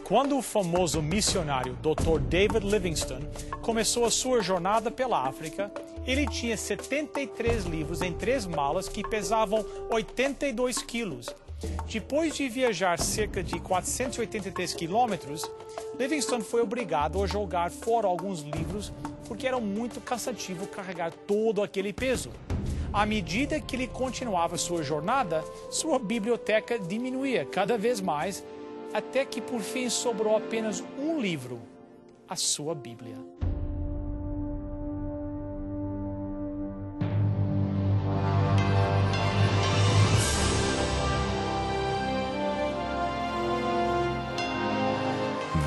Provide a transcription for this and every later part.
Quando o famoso missionário Dr. David Livingstone começou a sua jornada pela África, ele tinha 73 livros em 3 malas que pesavam 82 quilos. Depois de viajar cerca de 483 quilômetros, Livingstone foi obrigado a jogar fora alguns livros porque era muito cansativo carregar todo aquele peso. À medida que ele continuava sua jornada, sua biblioteca diminuía cada vez mais, até que por fim sobrou apenas um livro, a sua Bíblia.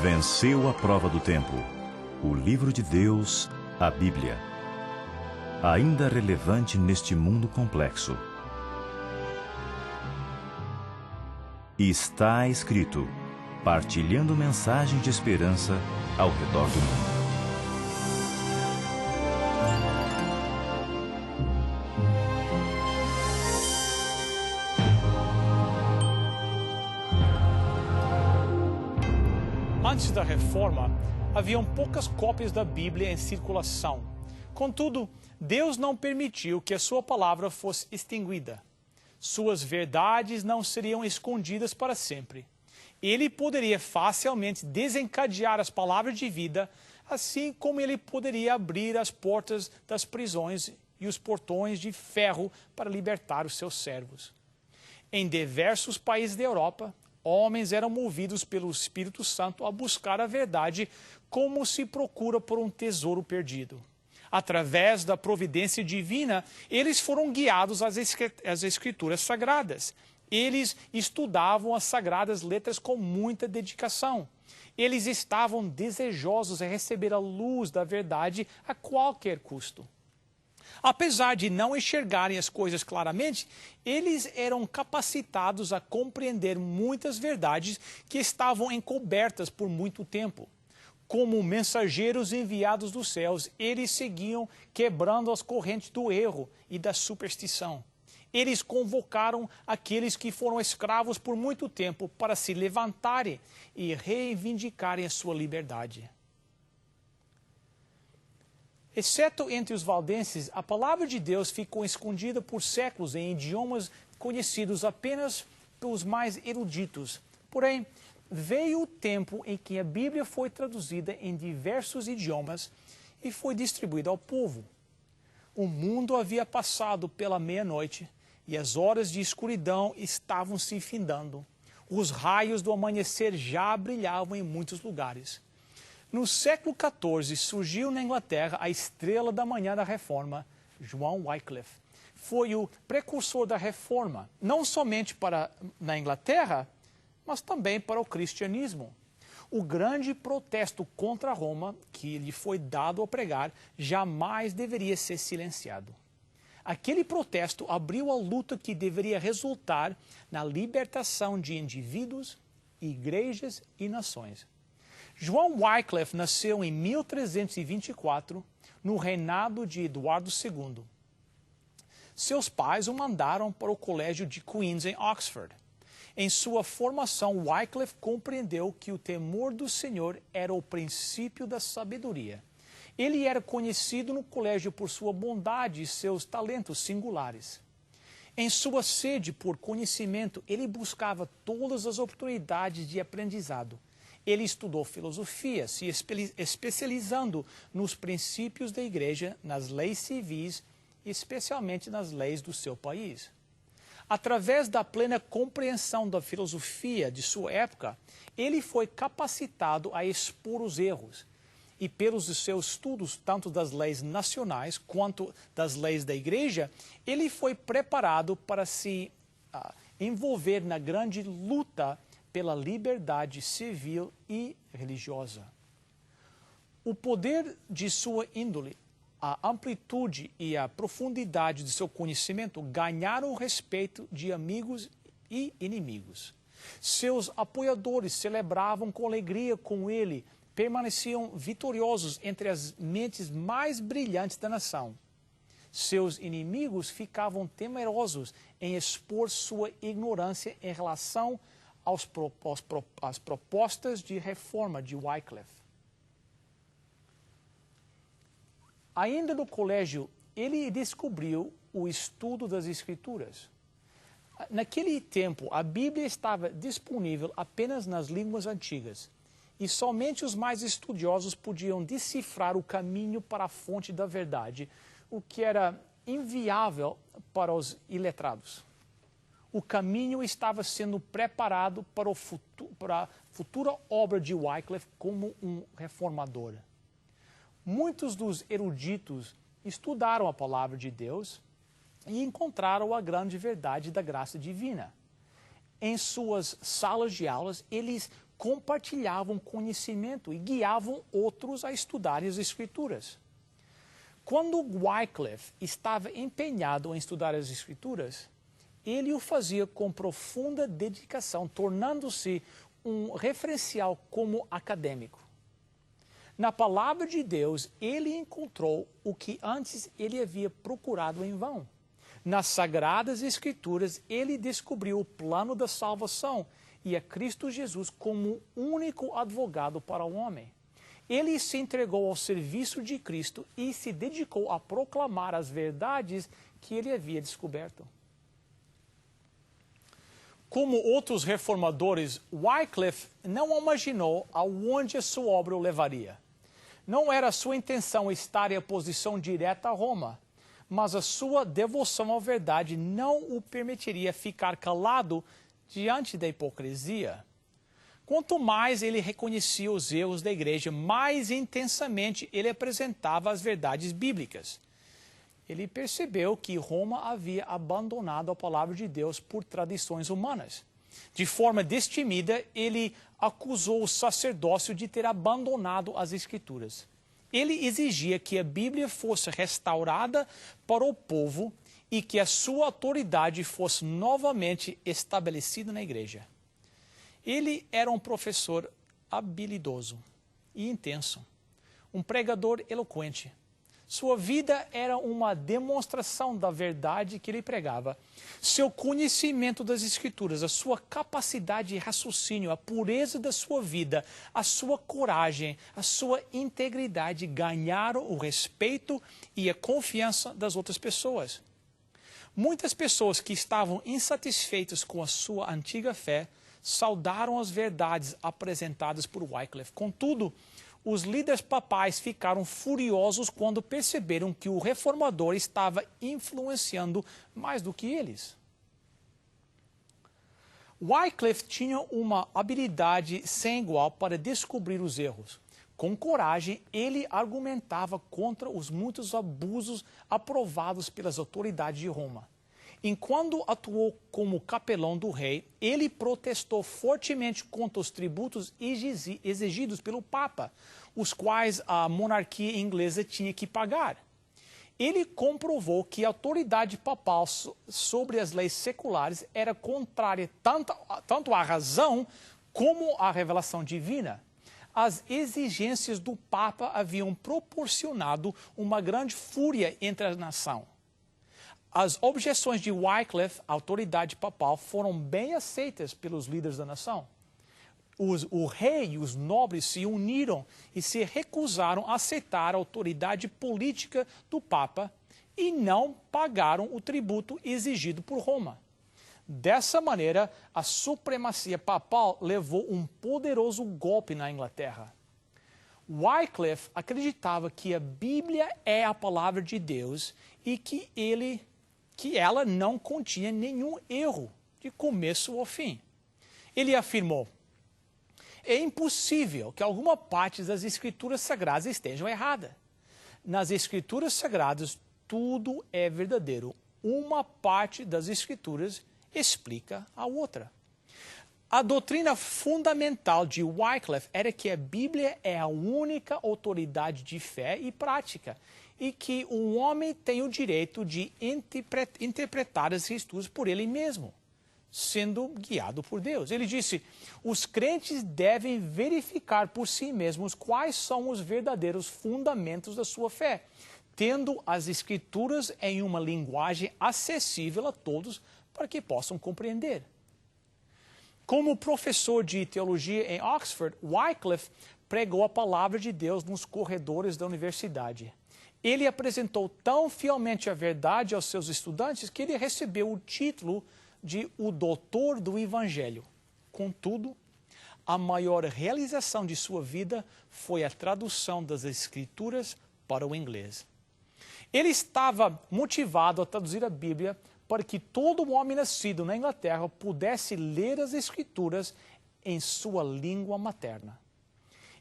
Venceu a prova do tempo. O livro de Deus, a Bíblia. Ainda relevante neste mundo complexo. Está escrito, partilhando mensagem de esperança ao redor do mundo. Antes da Reforma, haviam poucas cópias da Bíblia em circulação. Contudo, Deus não permitiu que a sua palavra fosse extinguida. Suas verdades não seriam escondidas para sempre. Ele poderia facilmente desencadear as palavras de vida, assim como ele poderia abrir as portas das prisões e os portões de ferro para libertar os seus servos. Em diversos países da Europa, homens eram movidos pelo Espírito Santo a buscar a verdade como se procura por um tesouro perdido. Através da providência divina, eles foram guiados às Escrituras Sagradas. Eles estudavam as Sagradas Letras com muita dedicação. Eles estavam desejosos de receber a luz da verdade a qualquer custo. Apesar de não enxergarem as coisas claramente, eles eram capacitados a compreender muitas verdades que estavam encobertas por muito tempo. Como mensageiros enviados dos céus, eles seguiam quebrando as correntes do erro e da superstição. Eles convocaram aqueles que foram escravos por muito tempo para se levantarem e reivindicarem a sua liberdade. Exceto entre os valdenses, a palavra de Deus ficou escondida por séculos em idiomas conhecidos apenas pelos mais eruditos. Porém, veio o tempo em que a Bíblia foi traduzida em diversos idiomas e foi distribuída ao povo. O mundo havia passado pela meia-noite e as horas de escuridão estavam se findando. Os raios do amanhecer já brilhavam em muitos lugares. No século XIV, surgiu na Inglaterra a estrela da manhã da Reforma, João Wycliffe. Foi o precursor da Reforma, não somente na Inglaterra, mas também para o cristianismo. O grande protesto contra Roma, que lhe foi dado a pregar, jamais deveria ser silenciado. Aquele protesto abriu a luta que deveria resultar na libertação de indivíduos, igrejas e nações. João Wycliffe nasceu em 1324, no reinado de Eduardo II. Seus pais o mandaram para o colégio de Queen's em Oxford. Em sua formação, Wycliffe compreendeu que o temor do Senhor era o princípio da sabedoria. Ele era conhecido no colégio por sua bondade e seus talentos singulares. Em sua sede por conhecimento, ele buscava todas as oportunidades de aprendizado. Ele estudou filosofia, se especializando nos princípios da igreja, nas leis civis e especialmente nas leis do seu país. Através da plena compreensão da filosofia de sua época, ele foi capacitado a expor os erros. E pelos seus estudos, tanto das leis nacionais quanto das leis da igreja, ele foi preparado para se envolver na grande luta pela liberdade civil e religiosa. O poder de sua índole, a amplitude e a profundidade de seu conhecimento ganharam o respeito de amigos e inimigos. Seus apoiadores celebravam com alegria com ele, permaneciam vitoriosos entre as mentes mais brilhantes da nação. Seus inimigos ficavam temerosos em expor sua ignorância em relação às propostas de reforma de Wycliffe. Ainda no colégio, ele descobriu o estudo das Escrituras. Naquele tempo, a Bíblia estava disponível apenas nas línguas antigas, e somente os mais estudiosos podiam decifrar o caminho para a fonte da verdade, o que era inviável para os iletrados. O caminho estava sendo preparado para a futura obra de Wycliffe como um reformador. Muitos dos eruditos estudaram a palavra de Deus e encontraram a grande verdade da graça divina. Em suas salas de aulas, eles compartilhavam conhecimento e guiavam outros a estudar as Escrituras. Quando Wycliffe estava empenhado em estudar as Escrituras, ele o fazia com profunda dedicação, tornando-se um referencial como acadêmico. Na palavra de Deus, ele encontrou o que antes ele havia procurado em vão. Nas Sagradas Escrituras, ele descobriu o plano da salvação e a Cristo Jesus como único advogado para o homem. Ele se entregou ao serviço de Cristo e se dedicou a proclamar as verdades que ele havia descoberto. Como outros reformadores, Wycliffe não imaginou aonde a sua obra o levaria. Não era sua intenção estar em oposição direta a Roma, mas a sua devoção à verdade não o permitiria ficar calado diante da hipocrisia. Quanto mais ele reconhecia os erros da igreja, mais intensamente ele apresentava as verdades bíblicas. Ele percebeu que Roma havia abandonado a palavra de Deus por tradições humanas. De forma destemida, ele acusou o sacerdócio de ter abandonado as Escrituras. Ele exigia que a Bíblia fosse restaurada para o povo e que a sua autoridade fosse novamente estabelecida na igreja. Ele era um professor habilidoso e intenso, um pregador eloquente. Sua vida era uma demonstração da verdade que ele pregava. Seu conhecimento das Escrituras, a sua capacidade de raciocínio, a pureza da sua vida, a sua coragem, a sua integridade ganharam o respeito e a confiança das outras pessoas. Muitas pessoas que estavam insatisfeitas com a sua antiga fé saudaram as verdades apresentadas por Wycliffe. Contudo, os líderes papais ficaram furiosos quando perceberam que o reformador estava influenciando mais do que eles. Wycliffe tinha uma habilidade sem igual para descobrir os erros. Com coragem, ele argumentava contra os muitos abusos aprovados pelas autoridades de Roma. Enquanto atuou como capelão do rei, ele protestou fortemente contra os tributos exigidos pelo Papa, os quais a monarquia inglesa tinha que pagar. Ele comprovou que a autoridade papal sobre as leis seculares era contrária tanto à razão como à revelação divina. As exigências do Papa haviam proporcionado uma grande fúria entre a nação. As objeções de Wycliffe à autoridade papal foram bem aceitas pelos líderes da nação. O rei e os nobres se uniram e se recusaram a aceitar a autoridade política do Papa e não pagaram o tributo exigido por Roma. Dessa maneira, a supremacia papal levou um poderoso golpe na Inglaterra. Wycliffe acreditava que a Bíblia é a palavra de Deus e que ela não continha nenhum erro de começo ao fim. Ele afirmou: é impossível que alguma parte das Escrituras Sagradas estejam errada. Nas Escrituras Sagradas, tudo é verdadeiro. Uma parte das Escrituras explica a outra. A doutrina fundamental de Wycliffe era que a Bíblia é a única autoridade de fé e prática e que um homem tem o direito de interpretar as Escrituras por ele mesmo, sendo guiado por Deus. Ele disse: os crentes devem verificar por si mesmos quais são os verdadeiros fundamentos da sua fé, tendo as Escrituras em uma linguagem acessível a todos para que possam compreender. Como professor de teologia em Oxford, Wycliffe pregou a palavra de Deus nos corredores da universidade. Ele apresentou tão fielmente a verdade aos seus estudantes que ele recebeu o título de o doutor do Evangelho. Contudo, a maior realização de sua vida foi a tradução das Escrituras para o inglês. Ele estava motivado a traduzir a Bíblia para que todo homem nascido na Inglaterra pudesse ler as Escrituras em sua língua materna.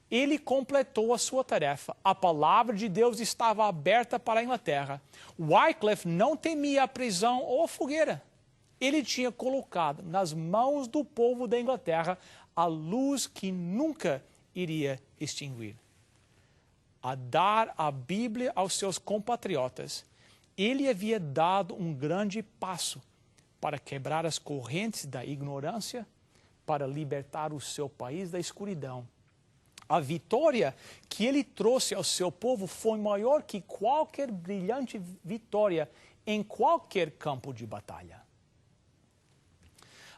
Ele completou a sua tarefa. A palavra de Deus estava aberta para a Inglaterra. Wycliffe não temia a prisão ou a fogueira. Ele tinha colocado nas mãos do povo da Inglaterra a luz que nunca iria extinguir. A dar a Bíblia aos seus compatriotas, ele havia dado um grande passo para quebrar as correntes da ignorância, para libertar o seu país da escuridão. A vitória que ele trouxe ao seu povo foi maior que qualquer brilhante vitória em qualquer campo de batalha.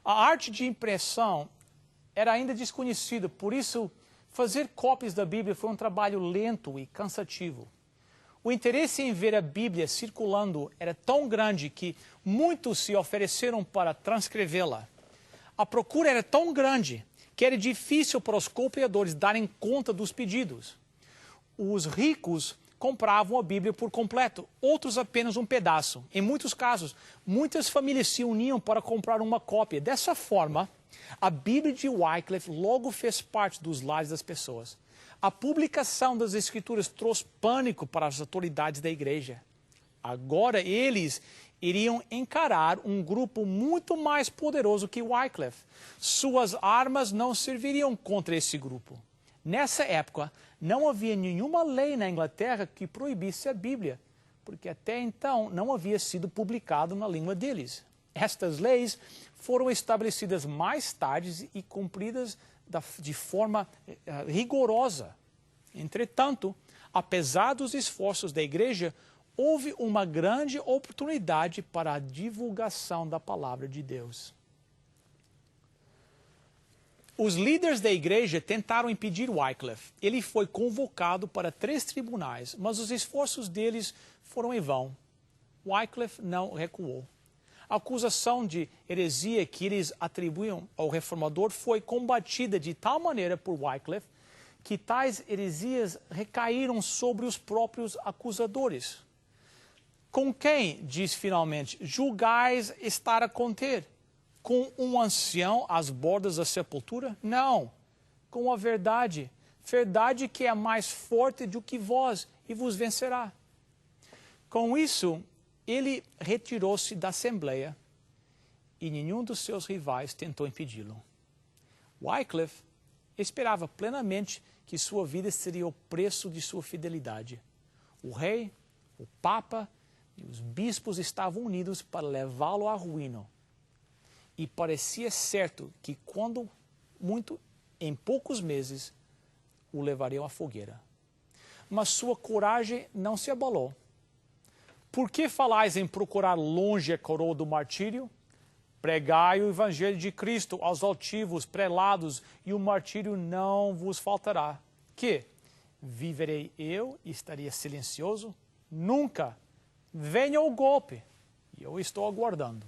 A arte de impressão era ainda desconhecida, por isso fazer cópias da Bíblia foi um trabalho lento e cansativo. O interesse em ver a Bíblia circulando era tão grande que muitos se ofereceram para transcrevê-la. A procura era tão grande que era difícil para os copiadores darem conta dos pedidos. Os ricos compravam a Bíblia por completo, outros apenas um pedaço. Em muitos casos, muitas famílias se uniam para comprar uma cópia. Dessa forma, a Bíblia de Wycliffe logo fez parte dos lares das pessoas. A publicação das Escrituras trouxe pânico para as autoridades da igreja. Agora eles iriam encarar um grupo muito mais poderoso que Wycliffe. Suas armas não serviriam contra esse grupo. Nessa época, não havia nenhuma lei na Inglaterra que proibisse a Bíblia, porque até então não havia sido publicado na língua deles. Estas leis foram estabelecidas mais tarde e cumpridas de forma rigorosa. Entretanto, apesar dos esforços da igreja, houve uma grande oportunidade para a divulgação da palavra de Deus. Os líderes da igreja tentaram impedir Wycliffe. Ele foi convocado para 3 tribunais, mas os esforços deles foram em vão. Wycliffe não recuou. A acusação de heresia que eles atribuíam ao reformador foi combatida de tal maneira por Wycliffe que tais heresias recaíram sobre os próprios acusadores. Com quem, diz finalmente, julgais estar a conter? Com um ancião às bordas da sepultura? Não, com a verdade. Verdade que é mais forte do que vós e vos vencerá. Com isso, ele retirou-se da Assembleia e nenhum dos seus rivais tentou impedi-lo. Wycliffe esperava plenamente que sua vida seria o preço de sua fidelidade. O rei, o papa e os bispos estavam unidos para levá-lo à ruína. E parecia certo que, em poucos meses, o levariam à fogueira. Mas sua coragem não se abalou. Por que falais em procurar longe a coroa do martírio? Pregai o evangelho de Cristo aos altivos, prelados, e o martírio não vos faltará. Que? Viverei eu e estaria silencioso? Nunca! Venha o golpe, e eu estou aguardando.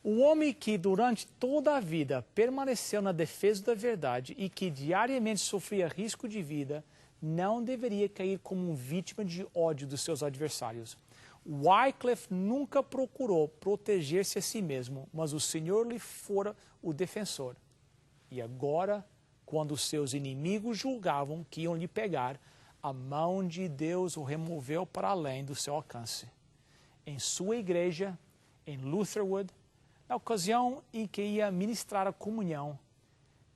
O homem que durante toda a vida permaneceu na defesa da verdade e que diariamente sofria risco de vida, não deveria cair como vítima de ódio dos seus adversários. Wycliffe nunca procurou proteger-se a si mesmo, mas o Senhor lhe fora o defensor. E agora, quando seus inimigos julgavam que iam lhe pegar, a mão de Deus o removeu para além do seu alcance. Em sua igreja, em Lutherwood, na ocasião em que ia ministrar a comunhão,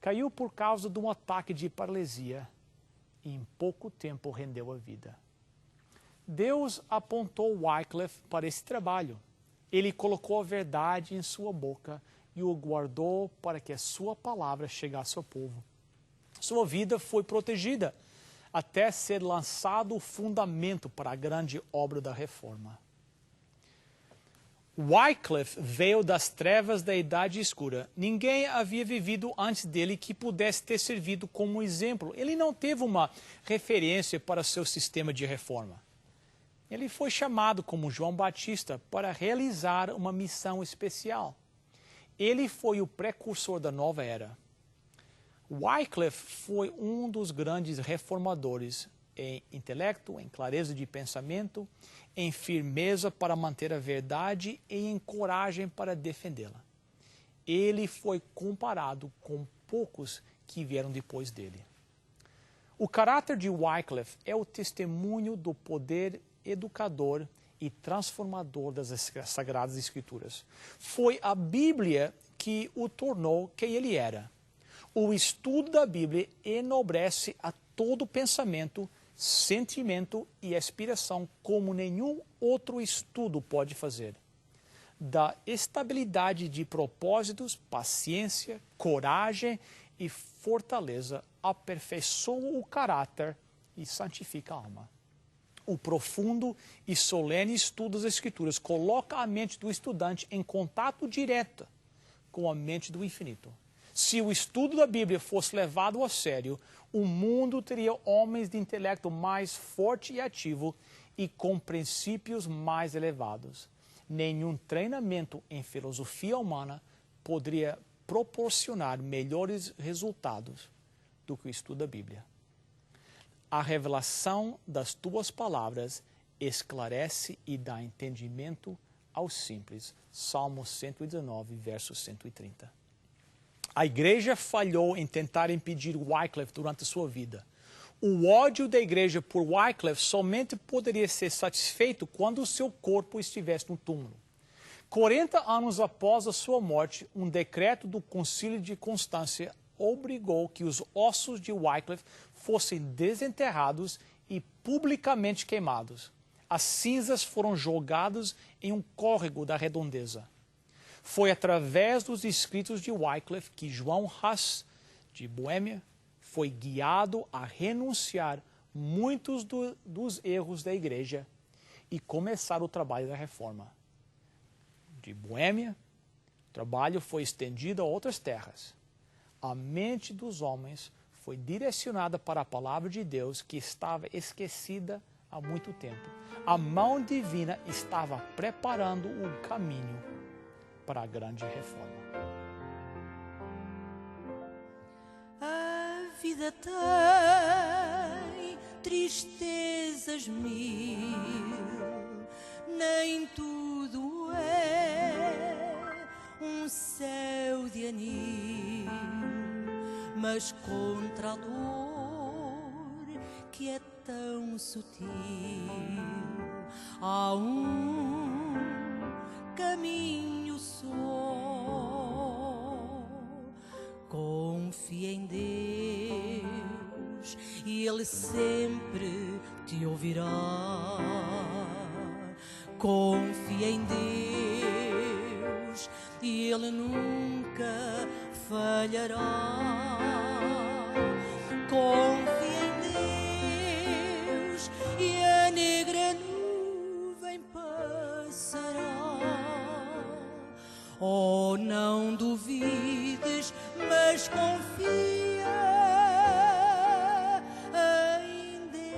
caiu por causa de um ataque de paralisia e em pouco tempo rendeu a vida. Deus apontou Wycliffe para esse trabalho. Ele colocou a verdade em sua boca e o guardou para que a sua palavra chegasse ao povo. Sua vida foi protegida até ser lançado o fundamento para a grande obra da reforma. Wycliffe veio das trevas da Idade Escura. Ninguém havia vivido antes dele que pudesse ter servido como exemplo. Ele não teve uma referência para seu sistema de reforma. Ele foi chamado como João Batista para realizar uma missão especial. Ele foi o precursor da nova era. Wycliffe foi um dos grandes reformadores em intelecto, em clareza de pensamento, em firmeza para manter a verdade e em coragem para defendê-la. Ele foi comparado com poucos que vieram depois dele. O caráter de Wycliffe é o testemunho do poder educador e transformador das Sagradas Escrituras. Foi a Bíblia que o tornou quem ele era. O estudo da Bíblia enobrece a todo pensamento, sentimento e aspiração como nenhum outro estudo pode fazer. Da estabilidade de propósitos, paciência, coragem e fortaleza, aperfeiçoa o caráter e santifica a alma. O profundo e solene estudo das Escrituras coloca a mente do estudante em contato direto com a mente do infinito. Se o estudo da Bíblia fosse levado a sério, o mundo teria homens de intelecto mais forte e ativo e com princípios mais elevados. Nenhum treinamento em filosofia humana poderia proporcionar melhores resultados do que o estudo da Bíblia. A revelação das tuas palavras esclarece e dá entendimento aos simples. Salmo 119, verso 130. A igreja falhou em tentar impedir Wycliffe durante a sua vida. O ódio da igreja por Wycliffe somente poderia ser satisfeito quando o seu corpo estivesse no túmulo. 40 anos após a sua morte, um decreto do Concílio de Constância obrigou que os ossos de Wycliffe fossem desenterrados e publicamente queimados. As cinzas foram jogadas em um córrego da redondeza. Foi através dos escritos de Wycliffe que João Huss, de Boêmia, foi guiado a renunciar muitos dos erros da igreja e começar o trabalho da reforma. De Boêmia, o trabalho foi estendido a outras terras. A mente dos homens foi direcionada para a palavra de Deus que estava esquecida há muito tempo. A mão divina estava preparando o caminho para a grande reforma. A vida tem tristezas mil, nem tudo é um céu de anil, mas contra a dor que é tão sutil há um caminho só. Confia em Deus e Ele sempre te ouvirá. Confia em Deus e Ele nunca falhará. Confia em Deus e a negra nuvem passará. Oh, não duvides, mas confia em Deus.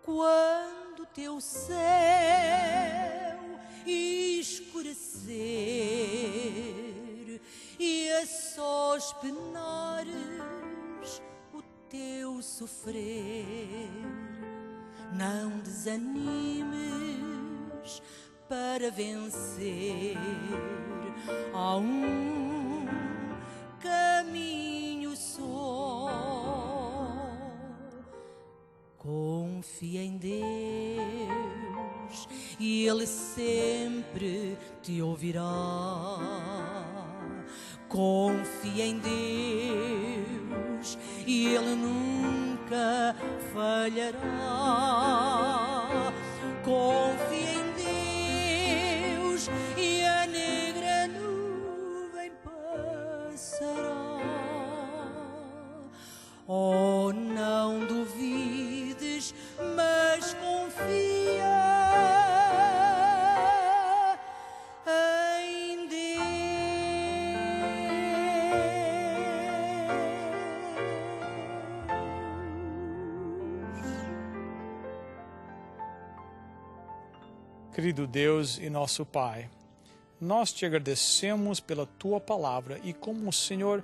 Quando teu céu escurecer e a sós penares o teu sofrer, não desanimes para vencer. Há um caminho só. Confia em Deus e Ele sempre te ouvirá. Confia em Deus e Ele nunca falhará. Confia em Deus e a negra nuvem passará. Oh, não duvides, mas confia em Deus. Querido Deus e nosso Pai, nós te agradecemos pela tua palavra e como o Senhor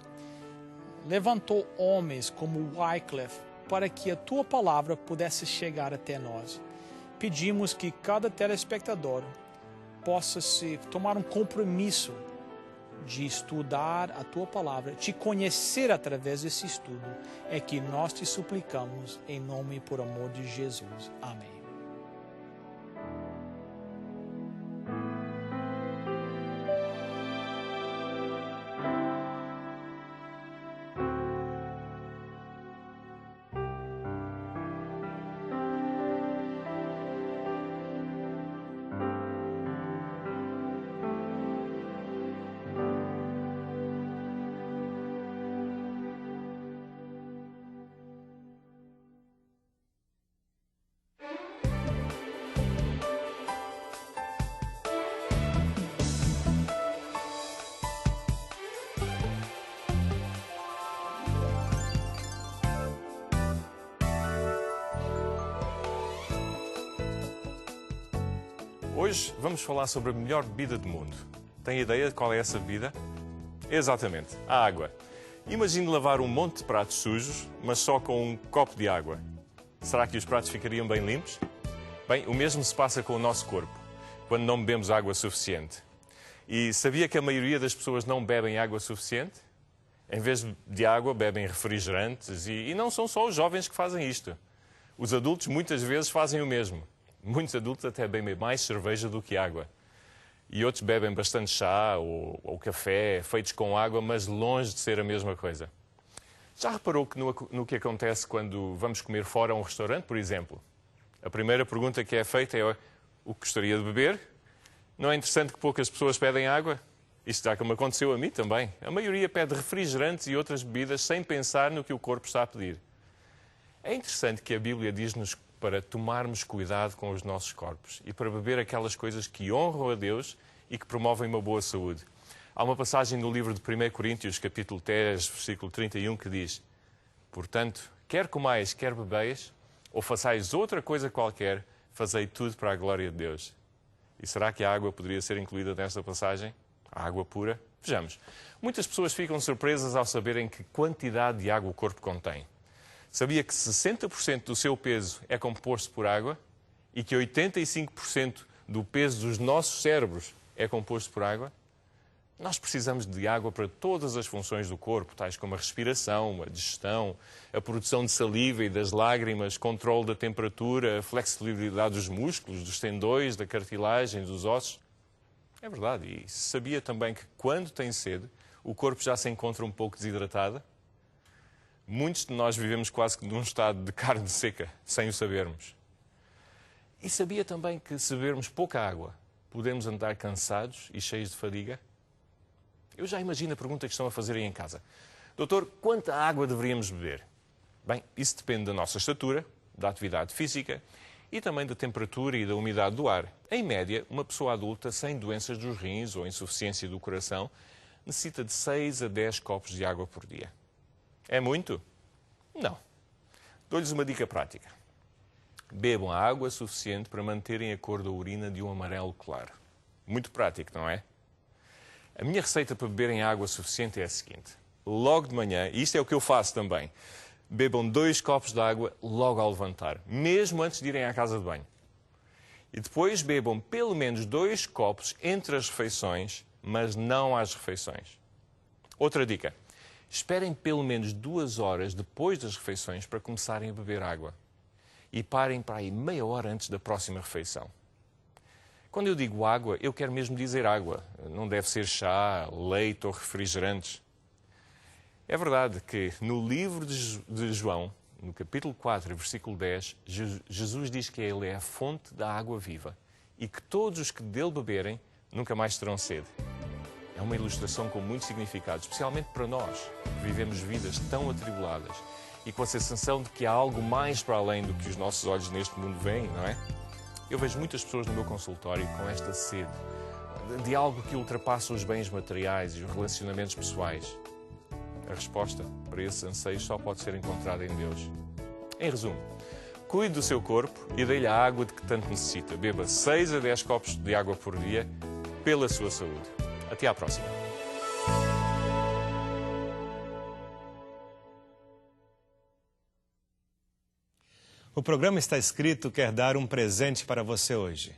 levantou homens como Wycliffe para que a tua palavra pudesse chegar até nós. Pedimos que cada telespectador possa tomar um compromisso de estudar a tua palavra, te conhecer através desse estudo. É que nós te suplicamos em nome e por amor de Jesus. Amém. Hoje vamos falar sobre a melhor bebida do mundo. Tem ideia de qual é essa bebida? Exatamente, a água. Imagine lavar um monte de pratos sujos, mas só com um copo de água. Será que os pratos ficariam bem limpos? Bem, o mesmo se passa com o nosso corpo, quando não bebemos água suficiente. E sabia que a maioria das pessoas não bebem água suficiente? Em vez de água, bebem refrigerantes e não são só os jovens que fazem isto. Os adultos muitas vezes fazem o mesmo. Muitos adultos até bebem mais cerveja do que água. E outros bebem bastante chá ou café feitos com água, mas longe de ser a mesma coisa. Já reparou que no que acontece quando vamos comer fora a um restaurante, por exemplo? A primeira pergunta que é feita é o que gostaria de beber? Não é interessante que poucas pessoas pedem água? Isto já como aconteceu a mim também. A maioria pede refrigerantes e outras bebidas sem pensar no que o corpo está a pedir. É interessante que a Bíblia diz-nos para tomarmos cuidado com os nossos corpos e para beber aquelas coisas que honram a Deus e que promovem uma boa saúde. Há uma passagem no livro de 1 Coríntios, capítulo 10, versículo 31, que diz: portanto, quer comais, quer bebeis, ou façais outra coisa qualquer, fazei tudo para a glória de Deus. E será que a água poderia ser incluída nesta passagem? A água pura? Vejamos. Muitas pessoas ficam surpresas ao saberem que quantidade de água o corpo contém. Sabia que 60% do seu peso é composto por água e que 85% do peso dos nossos cérebros é composto por água? Nós precisamos de água para todas as funções do corpo, tais como a respiração, a digestão, a produção de saliva e das lágrimas, controle da temperatura, a flexibilidade dos músculos, dos tendões, da cartilagem, dos ossos. É verdade. E sabia também que quando tem sede, o corpo já se encontra um pouco desidratado? Muitos de nós vivemos quase que num estado de carne seca, sem o sabermos. E sabia também que se bebermos pouca água, podemos andar cansados e cheios de fadiga? Eu já imagino a pergunta que estão a fazer aí em casa. Doutor, quanta água deveríamos beber? Bem, isso depende da nossa estatura, da atividade física e também da temperatura e da umidade do ar. Em média, uma pessoa adulta sem doenças dos rins ou insuficiência do coração necessita de 6 a 10 copos de água por dia. É muito? Não. Dou-lhes uma dica prática. Bebam água suficiente para manterem a cor da urina de um amarelo claro. Muito prático, não é? A minha receita para beberem água suficiente é a seguinte. Logo de manhã, e isto é o que eu faço também, bebam 2 copos de água logo ao levantar, mesmo antes de irem à casa de banho. E depois bebam pelo menos 2 copos entre as refeições, mas não às refeições. Outra dica. Esperem pelo menos 2 horas depois das refeições para começarem a beber água. E parem para aí meia hora antes da próxima refeição. Quando eu digo água, eu quero mesmo dizer água. Não deve ser chá, leite ou refrigerantes. É verdade que no livro de João, no capítulo 4, versículo 10, Jesus diz que Ele é a fonte da água viva e que todos os que dele beberem nunca mais terão sede. É uma ilustração com muito significado, especialmente para nós, que vivemos vidas tão atribuladas e com a sensação de que há algo mais para além do que os nossos olhos neste mundo veem, não é? Eu vejo muitas pessoas no meu consultório com esta sede de algo que ultrapassa os bens materiais e os relacionamentos pessoais. A resposta para esses anseios só pode ser encontrada em Deus. Em resumo, cuide do seu corpo e dê-lhe a água de que tanto necessita. Beba 6 a 10 copos de água por dia pela sua saúde. Até à próxima. O programa Está Escrito quer dar um presente para você hoje.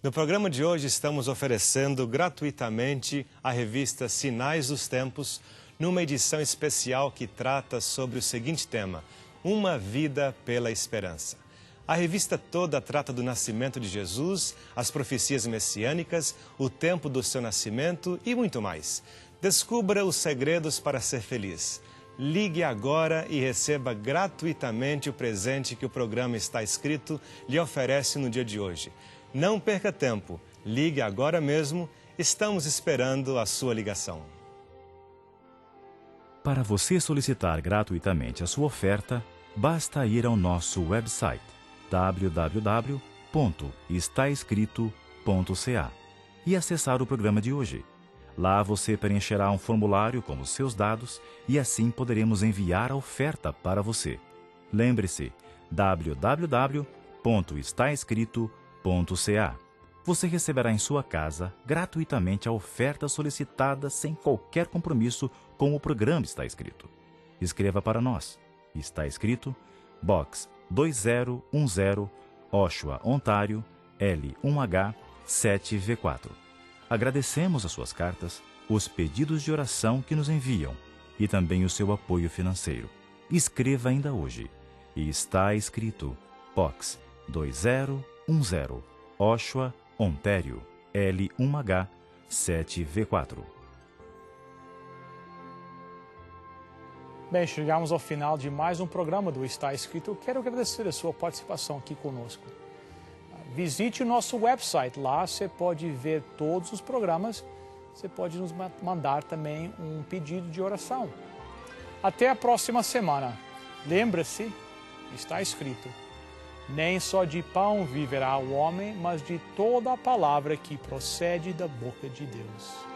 No programa de hoje estamos oferecendo gratuitamente a revista Sinais dos Tempos, numa edição especial que trata sobre o seguinte tema: Uma Vida pela Esperança. A revista toda trata do nascimento de Jesus, as profecias messiânicas, o tempo do seu nascimento e muito mais. Descubra os segredos para ser feliz. Ligue agora e receba gratuitamente o presente que o programa Está Escrito lhe oferece no dia de hoje. Não perca tempo. Ligue agora mesmo. Estamos esperando a sua ligação. Para você solicitar gratuitamente a sua oferta, basta ir ao nosso website www.estaescrito.ca e acessar o programa de hoje. Lá você preencherá um formulário com os seus dados e assim poderemos enviar a oferta para você. Lembre-se, www.estaescrito.ca. Você receberá em sua casa gratuitamente a oferta solicitada sem qualquer compromisso com o programa Está Escrito. Escreva para nós. Está Escrito, Box 2010, Oshawa, Ontário, L1H 7V4. Agradecemos as suas cartas, os pedidos de oração que nos enviam e também o seu apoio financeiro. Escreva ainda hoje. E Está Escrito, Box 2010, Oshawa, Ontário, L1H 7V4. Bem, chegamos ao final de mais um programa do Está Escrito. Eu quero agradecer a sua participação aqui conosco. Visite o nosso website, lá você pode ver todos os programas, você pode nos mandar também um pedido de oração. Até a próxima semana. Lembre-se, está escrito: nem só de pão viverá o homem, mas de toda a palavra que procede da boca de Deus.